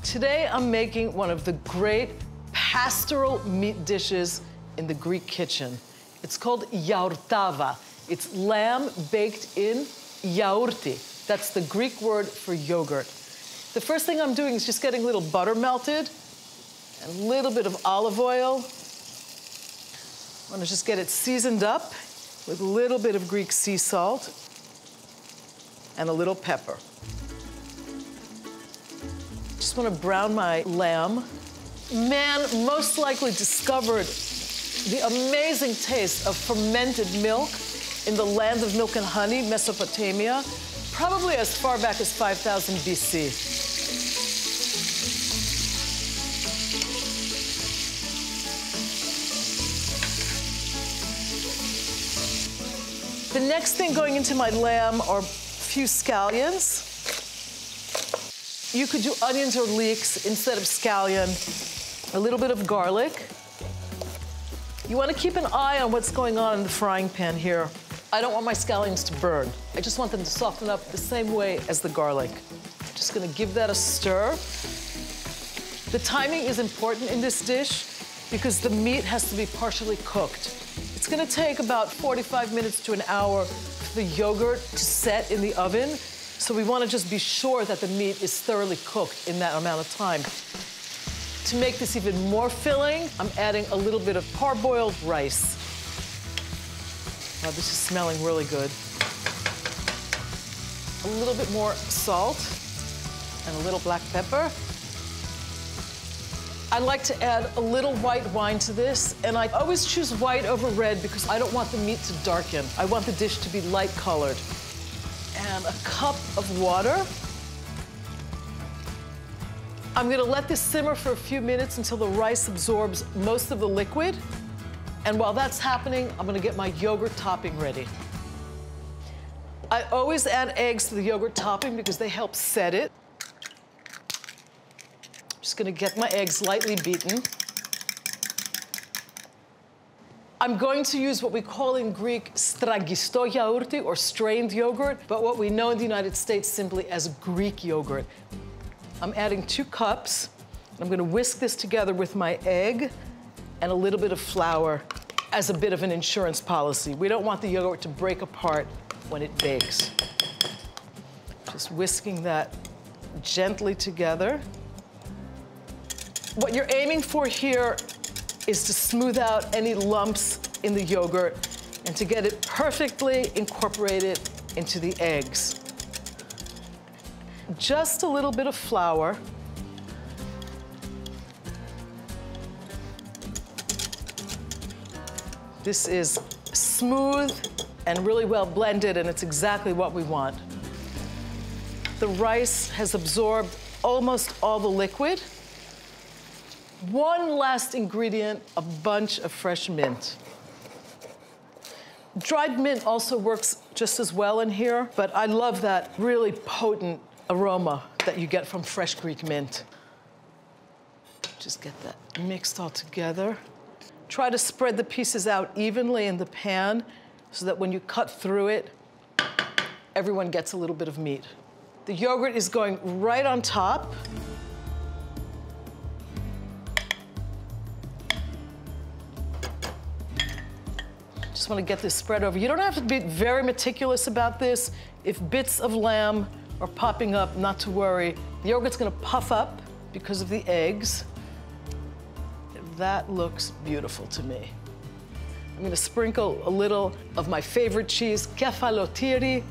Today I'm making one of the great pastoral meat dishes in the Greek kitchen. It's called yaourtava. It's lamb baked in yaourti. That's the Greek word for yogurt. The first thing I'm doing is just getting a little butter melted and a little bit of olive oil. I want to just get it seasoned up with a little bit of Greek sea salt and a little pepper. Just want to brown my lamb. Man most likely discovered the amazing taste of fermented milk in the land of milk and honey, Mesopotamia, probably as far back as 5000 BC. The next thing going into my lamb are a few scallions. You could do onions or leeks instead of scallion. A little bit of garlic. You want to keep an eye on what's going on in the frying pan here. I don't want my scallions to burn. I just want them to soften up the same way as the garlic. Just gonna give that a stir. The timing is important in this dish because the meat has to be partially cooked. It's gonna take about 45 minutes to an hour for the yogurt to set in the oven. So we wanna just be sure that the meat is thoroughly cooked in that amount of time. To make this even more filling, I'm adding a little bit of parboiled rice. Wow, this is smelling really good. A little bit more salt and a little black pepper. I like to add a little white wine to this, and I always choose white over red because I don't want the meat to darken. I want the dish to be light colored. And a cup of water. I'm gonna let this simmer for a few minutes until the rice absorbs most of the liquid. And while that's happening, I'm gonna get my yogurt topping ready. I always add eggs to the yogurt topping because they help set it. Just gonna get my eggs lightly beaten. I'm going to use what we call in Greek stragisto yaourti, or strained yogurt, but what we know in the United States simply as Greek yogurt. I'm adding 2 cups. I'm gonna whisk this together with my egg and a little bit of flour as a bit of an insurance policy. We don't want the yogurt to break apart when it bakes. Just whisking that gently together. What you're aiming for here is to smooth out any lumps in the yogurt and to get it perfectly incorporated into the eggs. Just a little bit of flour. This is smooth and really well blended, and it's exactly what we want. The rice has absorbed almost all the liquid. One last ingredient, a bunch of fresh mint. Dried mint also works just as well in here, but I love that really potent aroma that you get from fresh Greek mint. Just get that mixed all together. Try to spread the pieces out evenly in the pan so that when you cut through it, everyone gets a little bit of meat. The yogurt is going right on top. Just want to get this spread over. You don't have to be very meticulous about this. If bits of lamb are popping up, not to worry. The yogurt's gonna puff up because of the eggs. That looks beautiful to me. I'm gonna sprinkle a little of my favorite cheese, kefalotiri.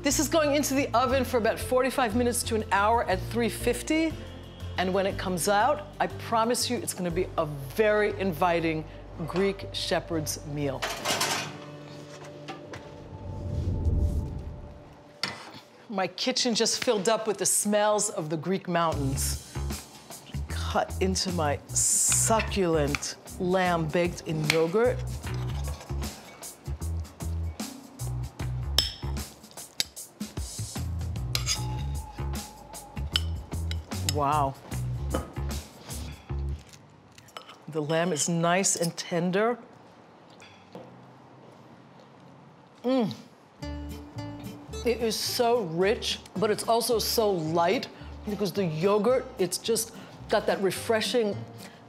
This is going into the oven for about 45 minutes to an hour at 350. And when it comes out, I promise you it's gonna be a very inviting Greek shepherd's meal. My kitchen just filled up with the smells of the Greek mountains. Cut into my succulent lamb baked in yogurt. Wow. The lamb is nice and tender. It is so rich, but it's also so light. because the yogurt, it's just got that refreshing,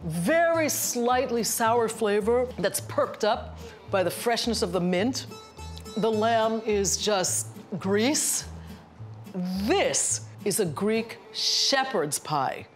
very slightly sour flavor that's perked up by the freshness of the mint. The lamb is just grease. This is a Greek shepherd's pie.